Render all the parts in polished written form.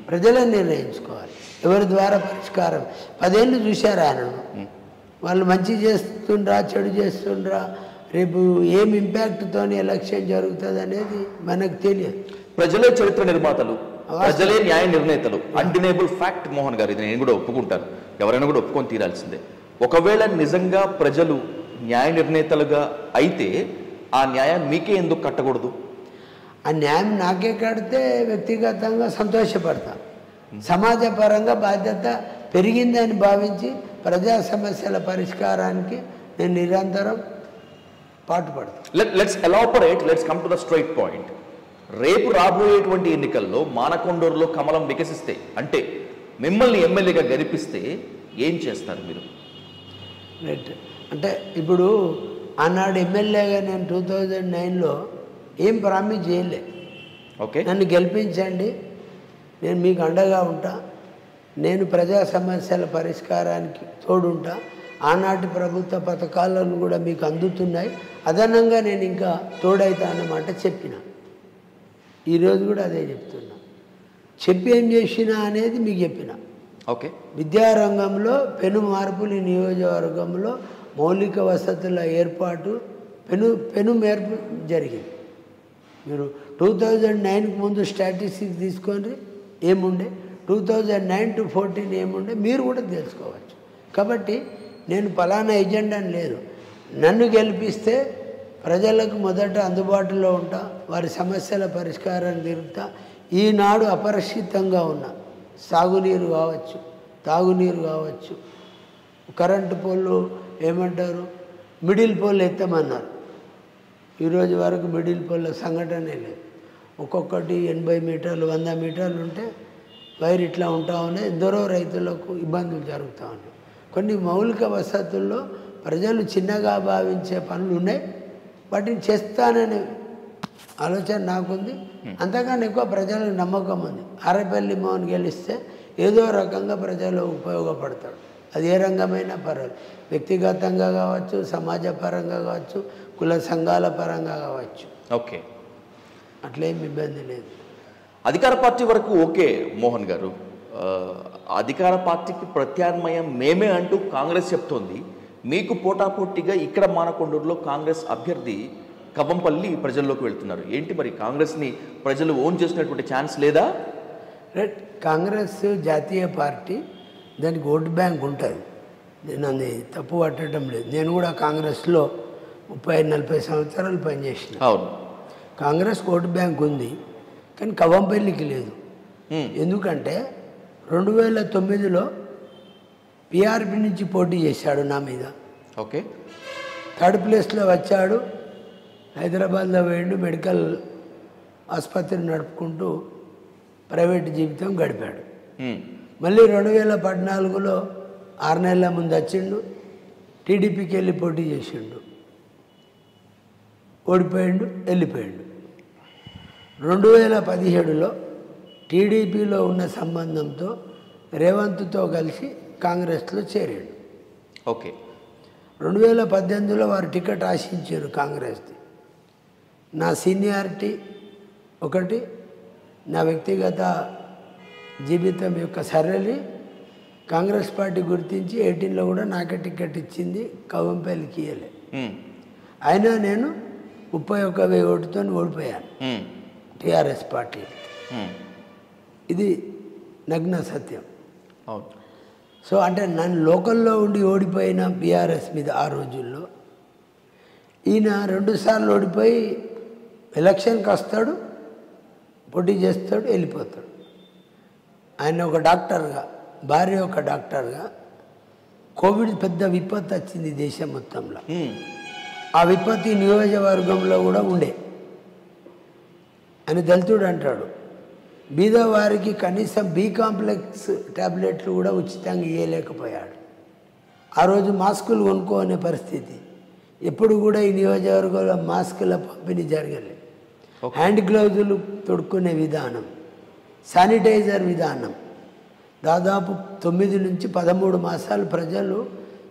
ప్రజలే నిర్ణయించుకోవాలి ఎవరి ద్వారా పరిష్కారం. 10 ఏళ్ళు చూశారు ఆయనను, వాళ్ళు మంచి చేస్తుండ్రా చెడు చేస్తుండ్రా, రేపు ఏం ఇంపాక్ట్తో ఎలక్షన్ జరుగుతుంది అనేది మనకు తెలియదు. ప్రజలే చరిత్ర నిర్మాతలు, ప్రజలే న్యాయ నిర్ణేతలు. అన్డినేబుల్ ఫ్యాక్ట్ మోహన్ గారు, ఇది నేను కూడా ఒప్పుకుంటాను, ఎవరైనా కూడా ఒప్పుకొని తీరాల్సిందే. ఒకవేళ నిజంగా ప్రజలు న్యాయ నిర్ణేతలుగా అయితే ఆ న్యాయం మీకే ఎందుకు కట్టకూడదు? ఆ న్యాయం నాకే కడితే వ్యక్తిగతంగా సంతోషపడతా. సమాజపరంగా బాధ్యత పెరిగిందని భావించి ప్రజా సమస్యల పరిష్కారానికి నేను నిరంతరం పాటుపడతాను. Let's come to the straight point. రేపు రాబోయేటువంటి ఎన్నికల్లో మానకొండూరులో కమలం వికసిస్తే, అంటే మిమ్మల్ని ఎమ్మెల్యేగా గెలిపిస్తే ఏం చేస్తారు మీరు? రైట్. అంటే ఇప్పుడు ఆనాడు ఎమ్మెల్యేగా నేను 2009లో ఏం ప్రామిస్ చేయలే. ఓకే, నన్ను గెలిపించండి, నేను మీకు అండగా ఉంటా, నేను ప్రజా సమస్యల పరిష్కారానికి తోడుంటా, ఆనాటి ప్రభుత్వ పథకాలను కూడా మీకు అందుతున్నాయి, అదనంగా నేను ఇంకా తోడైతా అన్నమాట చెప్పిన. ఈరోజు కూడా అదే చెప్తున్నా. చెప్పి ఏం చేసినా అనేది మీకు చెప్పిన. ఓకే, విద్యారంగంలో పెను మార్పులు ఈ నియోజకవర్గంలో మౌలిక వసతుల ఏర్పాటు పెను మేర్పు జరిగింది. మీరు 2009కు ముందు స్టాటిస్టిక్స్ తీసుకొని ఏముండే, 2009 to 2014 ఏముండే మీరు కూడా తెలుసుకోవచ్చు. కాబట్టి నేను ఫలానా ఎజెండాని లేదు, నన్ను గెలిపిస్తే ప్రజలకు మొదట అందుబాటులో ఉంటా, వారి సమస్యల పరిష్కారాన్ని తిరుగుతా. ఈనాడు అపరిష్కృతంగా ఉన్న సాగునీరు కావచ్చు, తాగునీరు కావచ్చు, కరెంటు పోళ్ళు ఏమంటారు మిడిల్ పోల్ ఎత్తమన్నారు. ఈరోజు వరకు మిడిల్ పోల్ల సంఘటనే లేదు. ఒక్కొక్కటి 80 మీటర్లు 100 మీటర్లు ఉంటే వైర్ ఇట్లా ఉంటా ఉన్నాయి. ఎందరో రైతులకు ఇబ్బందులు జరుగుతూ ఉన్నాయి. కొన్ని మౌలిక వసతుల్లో ప్రజలు చిన్నగా భావించే పనులు ఉన్నాయి, వాటిని చేస్తాననే ఆలోచన నాకుంది. అంతకన్నా ఎక్కువ ప్రజలకు నమ్మకం ఉంది. ఆరేపల్లి మోహన్ గెలిస్తే ఏదో రకంగా ప్రజలు ఉపయోగపడతాడు. అది ఏ రంగమైనా పర్వాలేదు, వ్యక్తిగతంగా కావచ్చు, సమాజ పరంగా కావచ్చు, కుల సంఘాల పరంగా కావచ్చు. ఓకే, అట్లేం ఇబ్బంది లేదు. అధికార పార్టీ వరకు ఓకే మోహన్ గారు, అధికార పార్టీకి ప్రత్యామ్నాయం మేమే అంటూ కాంగ్రెస్ చెప్తోంది. మీకు పోటాపోటీగా ఇక్కడ మానకొండూరులో కాంగ్రెస్ అభ్యర్థి కవ్వంపల్లి ప్రజల్లోకి వెళ్తున్నారు. ఏంటి మరి కాంగ్రెస్ని ప్రజలు ఓన్ చేసుకునేటువంటి ఛాన్స్ లేదా? రైట్. కాంగ్రెస్ జాతీయ పార్టీ, దానికి ఓటు బ్యాంక్ ఉంటుంది. నేను అది తప్పు పట్టడం లేదు. నేను కూడా కాంగ్రెస్లో 30-40 సంవత్సరాలు పనిచేసిన. అవును, కాంగ్రెస్ ఓటు బ్యాంక్ ఉంది, కానీ కవ్వంపల్లికి లేదు. ఎందుకంటే 2009లో పిఆర్పి నుంచి పోటీ చేశాడు నా మీద. ఓకే, 3rd ప్లేస్లో వచ్చాడు. హైదరాబాద్లో పోయిండు, మెడికల్ ఆసుపత్రి నడుపుకుంటూ ప్రైవేట్ జీవితం గడిపాడు. మళ్ళీ 2014లో 6 నెలల ముందు వచ్చిండు, టీడీపీకి వెళ్ళి పోటీ చేసిండు, ఓడిపోయిండు, వెళ్ళిపోయిండు. 2017లో టీడీపీలో ఉన్న సంబంధంతో రేవంత్తో కలిసి కాంగ్రెస్లో చేరాడు. ఓకే, 2018లో వారు టికెట్ ఆశించారు కాంగ్రెస్ది. నా సీనియారిటీ ఒకటి, నా వ్యక్తిగత జీవితం యొక్క సరళి కాంగ్రెస్ పార్టీ గుర్తించి 18లో కూడా నాకే టికెట్ ఇచ్చింది, కవ్వంపల్లికి ఇయ్యలే. అయినా నేను 31,000 ఓటుతో ఓడిపోయాను టీఆర్ఎస్ పార్టీ. ఇది నగ్న సత్యం. సో అంటే నన్ను లోకల్లో ఉండి ఓడిపోయిన బీఆర్ఎస్ మీద ఆ రోజుల్లో, ఈయన 2 సార్లు ఓడిపోయి ఎలక్షన్కి వస్తాడు, పోటీ చేస్తాడు, వెళ్ళిపోతాడు. ఆయన ఒక డాక్టర్గా, భార్య ఒక డాక్టర్గా, కోవిడ్ పెద్ద విపత్తు వచ్చింది దేశం మొత్తంలో. ఆ విపత్తి నియోజకవర్గంలో కూడా ఉండే. ఆయన దళితుడు అంటాడు, బీదవారికి కనీసం బి కాంప్లెక్స్ ట్యాబ్లెట్లు కూడా ఉచితంగా ఇవ్వలేకపోయాడు. ఆ రోజు మాస్కులు కొనుక్కోనే పరిస్థితి. ఎప్పుడు కూడా ఈ నియోజకవర్గంలో మాస్కుల పంపిణీ జరగలేదు. హ్యాండ్ గ్లౌజులు తొడుక్కునే విధానం, శానిటైజర్ విధానం, దాదాపు 9 నుంచి 13 మాసాలు ప్రజలు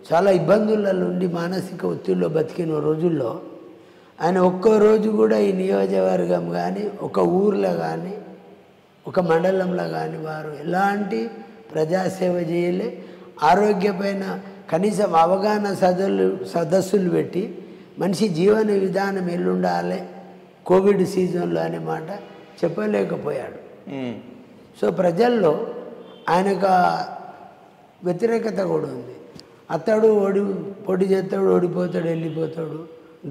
చాలా ఇబ్బందుల నుండి మానసిక ఒత్తిడిలో బతికిన రోజుల్లో ఆయన ఒక్కో రోజు కూడా ఈ నియోజకవర్గం కానీ, ఒక ఊర్లో కానీ, ఒక మండలంలో కానీ వారు ఎలాంటి ప్రజాసేవ చేయలే. ఆరోగ్యపైన కనీసం అవగాహన సదస్సులు పెట్టి మనిషి జీవన విధానం ఎల్లుండాలి కోవిడ్ సీజన్లో అనే మాట చెప్పలేకపోయాడు. సో ప్రజల్లో ఆయనకు వ్యతిరేకత కూడా ఉంది. అతడు పోటీ చేస్తాడు, ఓడిపోతాడు, వెళ్ళిపోతాడు.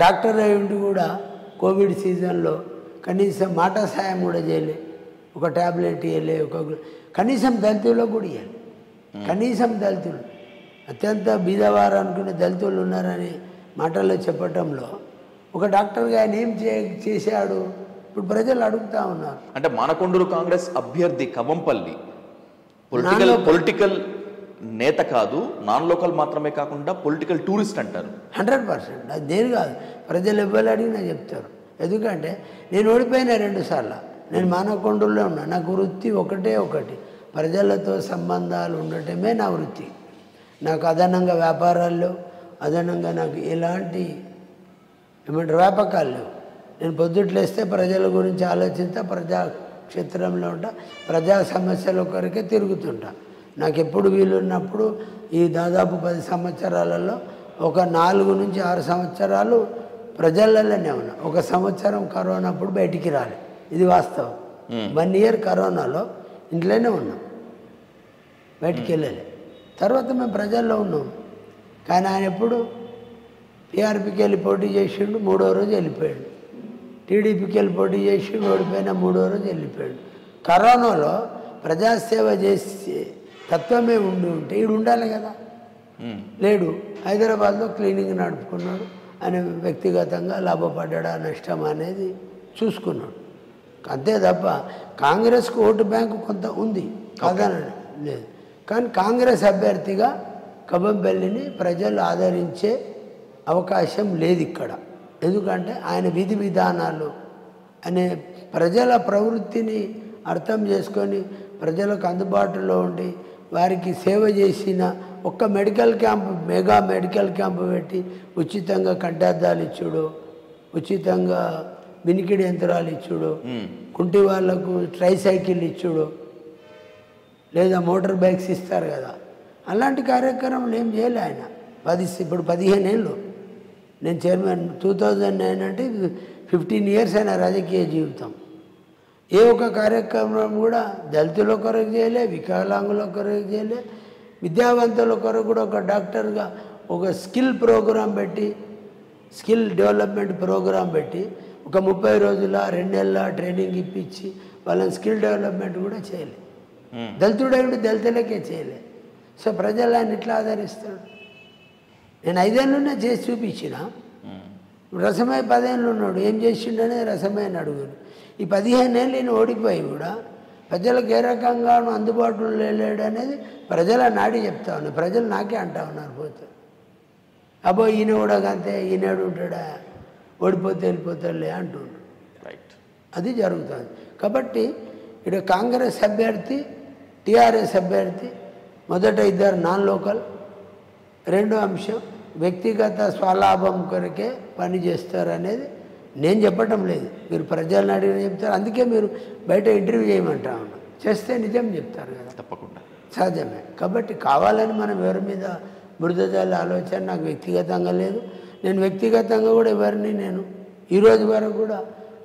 డాక్టర్ అయ్యుండి కూడా కోవిడ్ సీజన్లో కనీసం మాట సాయం కూడా చేయలే, ఒక ట్యాబ్లెట్ ఇవ్వలే, కనీసం దళితులకు కూడా ఇవ్వాలి. కనీసం దళితులు అత్యంత బీదవారు అనుకునే దళితులు ఉన్నారని మాటల్లో చెప్పటంలో ఒక డాక్టర్గా ఆయన ఏం చేశాడు ఇప్పుడు ప్రజలు అడుగుతూ ఉన్నారు. అంటే మానకొండూరు కాంగ్రెస్ అభ్యర్థి కవంపల్లి పొలిటికల్ నేత కాదు, నాన్ లోకల్ మాత్రమే కాకుండా పొలిటికల్ టూరిస్ట్ అంటారు. 100%. అది దేని కాదు, ప్రజలు ఎవ్వరు అడిగినా చెప్తారు. ఎందుకంటే నేను ఓడిపోయిన 2 సార్లు. నేను మానకొండూరులో ఉన్నా. నాకు వృత్తి ఒకటి, ప్రజలతో సంబంధాలు ఉండటమే నా వృత్తి. నాకు అదనంగా వ్యాపారాల్లో అదనంగా నాకు ఎలాంటి వ్యాపకాలు లేవు. నేను పొద్దుట్లేస్తే ప్రజల గురించి ఆలోచిస్తా, ప్రజాక్షేత్రంలో ఉంటా, ప్రజా సమస్యల కొరకే తిరుగుతుంటా. నాకు ఎప్పుడు వీలున్నప్పుడు ఈ దాదాపు 10 సంవత్సరాలలో ఒక 4 నుంచి 6 సంవత్సరాలు ప్రజలలోనే ఉన్నా. 1 సంవత్సరం కరోనా అప్పుడు బయటికి రాలి, ఇది వాస్తవం. 1 ఇయర్ కరోనాలో ఇంట్లోనే ఉన్నాం, బయటికి వెళ్ళలే. తర్వాత మేము ప్రజల్లో ఉన్నాం. కానీ ఆయన ఎప్పుడు టీఆర్పీకి వెళ్ళి పోటీ చేసిండు, 3వ రోజు వెళ్ళిపోయాడు. టీడీపీకి వెళ్ళి పోటీ చేసి ఓడిపోయిన 3వ రోజు వెళ్ళిపోయాడు. కరోనాలో ప్రజాసేవ చేసే తత్వమే ఉంటే ఈడు ఉండాలి కదా, లేడు. హైదరాబాద్లో క్లీనింగ్ నడుపుకున్నాడు. ఆయన వ్యక్తిగతంగా లాభపడ్డా నష్టం అనేది చూసుకున్నాడు. అంతే తప్ప కాంగ్రెస్కు ఓటు బ్యాంకు కొంత ఉంది కాదనడం లేదు. కానీ కాంగ్రెస్ అభ్యర్థిగా కవంపల్లిని ప్రజలు ఆదరించే అవకాశం లేదు ఇక్కడ. ఎందుకంటే ఆయన విధి విధానాలు అనే ప్రజల ప్రవృత్తిని అర్థం చేసుకొని ప్రజలకు అందుబాటులో ఉండి వారికి సేవ చేసిన ఒక్క medical camp, mega medical camp పెట్టి ఉచితంగా కంటద్దాలు ఇచ్చుడు, ఉచితంగా వినికిడి యంత్రాలు ఇచ్చుడు, కుంటి వాళ్లకు ట్రైసైకిల్ ఇచ్చుడు, లేదా మోటార్ బైక్స్ ఇస్తారు కదా, అలాంటి కార్యక్రమాలు ఏం చేయలే ఆయన. ఇప్పుడు 15 ఏళ్ళు నేను చైర్మన్. 2009 అంటే 15 ఇయర్స్ అయిన రాజకీయ జీవితం. ఏ ఒక్క కార్యక్రమం కూడా దళితుల కొరకు చేయలే, వికలాంగుల కొరకు చేయలే, విద్యావంతుల కొరకు కూడా ఒక డాక్టర్గా ఒక స్కిల్ ప్రోగ్రాం పెట్టి, స్కిల్ డెవలప్మెంట్ ప్రోగ్రాం పెట్టి ఒక 30 రోజుల 2 నెలల ట్రైనింగ్ ఇప్పించి వాళ్ళని స్కిల్ డెవలప్మెంట్ కూడా చేయలే. దళితుడైండు దళితులకే చేయలే. సో ప్రజలు ఆయన ఇట్లా ఆదరిస్తాడు. నేను 5 ఏళ్ళునే చేసి చూపించిన. రసమయ్య 10 ఏళ్ళు ఉన్నాడు, ఏం చేసిండనే రసమయ్యని అడుగును. ఈ 15 ఏళ్ళు నేను ఓడిపోయి కూడా ప్రజలకు ఏ రకంగా అందుబాటులో లేడు అనేది ప్రజల నాడి చెప్తా ఉన్నా. ప్రజలు నాకే అంటా ఉన్నారు పోతే, అబ్బో ఈయన కూడా అంతే, ఈయనడు ఉంటాడా, ఓడిపోతే వెళ్ళిపోతాడులే అంటుండ్రు. రైట్, అది జరుగుతుంది. కాబట్టి ఇక్కడ కాంగ్రెస్ అభ్యర్థి, టీఆర్ఎస్ అభ్యర్థి మొదట 2 నాన్ లోకల్, 2వ అంశం వ్యక్తిగత స్వలాభం కొరకే పని చేస్తారు అనేది నేను చెప్పటం లేదు, మీరు ప్రజలను అడిగిన చెప్తారు. అందుకే మీరు బయట ఇంటర్వ్యూ చేయమంటా ఉన్నా, చేస్తే నిజం చెప్తారు కదా, తప్పకుండా సహజమే. కాబట్టి కావాలని మనం ఎవరి మీద బురదజాల ఆలోచన నాకు వ్యక్తిగతంగా లేదు. నేను వ్యక్తిగతంగా కూడా ఎవరిని నేను ఈరోజు వరకు కూడా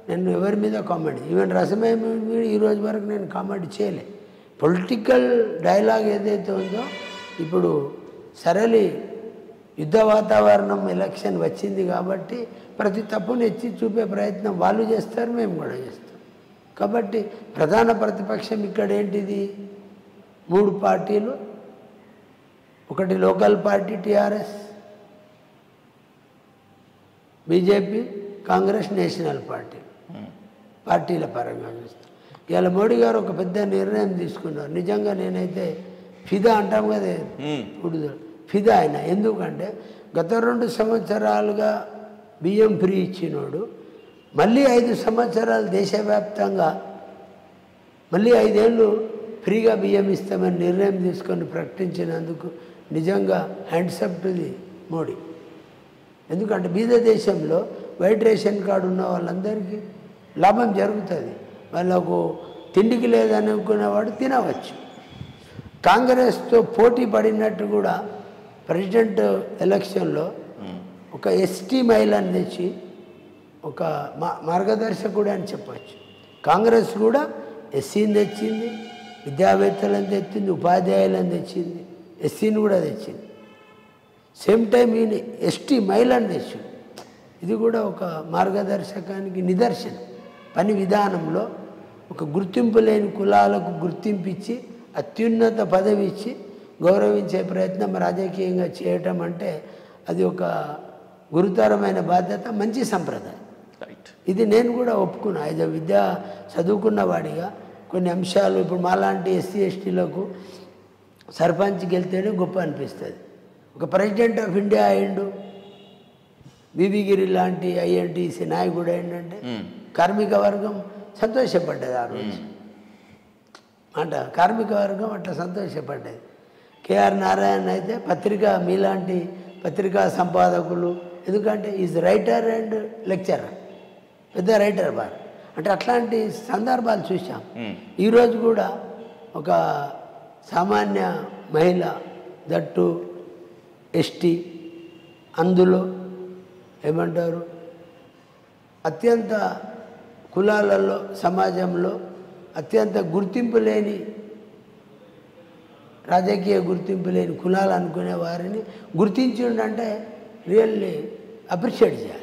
నేను ఎవరి మీద కామెంట్, ఈవెన్ రసమయ మీద ఈరోజు వరకు నేను కామెంట్ చేయలే. పొలిటికల్ డైలాగ్ ఏదైతే ఉందో, ఇప్పుడు సరళి యుద్ధ వాతావరణం ఎలక్షన్ వచ్చింది కాబట్టి ప్రతి తప్పును ఎత్తి చూపే ప్రయత్నం వాళ్ళు చేస్తారు, మేము కూడా చేస్తాం. కాబట్టి ప్రధాన ప్రతిపక్షం ఇక్కడ ఏంటిది, 3 పార్టీలు, ఒకటి local party TRS, BJP, Congress, national పార్టీల పరంగా చూస్తాం. ఇవాళ మోడీ గారు ఒక పెద్ద నిర్ణయం తీసుకున్నారు. నిజంగా నేనైతే ఫిదా అంటాం కదా, ఇప్పుడు ఫిదా అయినా. ఎందుకంటే గత 2 సంవత్సరాలుగా బియ్యం ఫ్రీ ఇచ్చినోడు మళ్ళీ 5 సంవత్సరాలు దేశవ్యాప్తంగా మళ్ళీ 5 ఏళ్ళు ఫ్రీగా బియ్యం ఇస్తామని నిర్ణయం తీసుకొని ప్రకటించినందుకు నిజంగా హ్యాండ్సప్ టు ది మోడీ. ఎందుకంటే బీద దేశంలో వైట్ రేషన్ కార్డు ఉన్న వాళ్ళందరికీ లాభం జరుగుతుంది. వాళ్ళకు తిండికి లేదనుకునేవాడు తినవచ్చు. కాంగ్రెస్తో పోటీ పడినట్టు కూడా ప్రెసిడెంట్ ఎలక్షన్లో ఒక ఎస్టీ మహిళను తెచ్చి ఒక మార్గదర్శకుడు అని చెప్పచ్చు. కాంగ్రెస్ కూడా ఎస్సీని తెచ్చింది, విద్యావేత్తలను తెచ్చింది, ఉపాధ్యాయులను తెచ్చింది, ఎస్సీని కూడా తెచ్చింది. సేమ్ టైం ఈయన ఎస్టీ మహిళను తెచ్చింది. ఇది కూడా ఒక మార్గదర్శకానికి నిదర్శనం. పని విధానంలో ఒక గుర్తింపు లేని కులాలకు గుర్తింపు ఇచ్చి అత్యున్నత పదవి ఇచ్చి గౌరవించే ప్రయత్నం రాజకీయంగా చేయటం అంటే అది ఒక గురుతరమైన బాధ్యత, మంచి సంప్రదాయం. ఇది నేను కూడా ఒప్పుకున్నా. ఇది విద్య చదువుకున్న వాడిగా కొన్ని అంశాలు ఇప్పుడు మాలాంటి ఎస్సీ ఎస్టీలకు సర్పంచ్కి వెళ్తేనే గొప్ప అనిపిస్తుంది. ఒక ప్రెసిడెంట్ ఆఫ్ ఇండియా అయ్యిండు, బీబీగిరి లాంటి ఐఎన్టీసీ నాయకుడు ఏంటంటే కార్మిక వర్గం సంతోషపడ్డది ఆ రోజు. అంట కార్మిక వర్గం అట్లా సంతోషపడ్డది. కేఆర్ నారాయణ అయితే పత్రిక మీలాంటి పత్రికా సంపాదకులు, ఎందుకంటే ఈజ్ రైటర్ అండ్ లెక్చరర్, పెద్ద రైటర్ బార్ అంటే అట్లాంటి సందర్భాలు చూసాం. ఈరోజు కూడా ఒక సామాన్య మహిళ, దట్టు ఎస్టీ, అందులో ఏమంటారు అత్యంత కులాలలో సమాజంలో అత్యంత గుర్తింపు లేని, రాజకీయ గుర్తింపు లేని కులాలు అనుకునే వారిని గుర్తించిండంటే రియల్లీ అప్రిషియేట్ చేయాలి.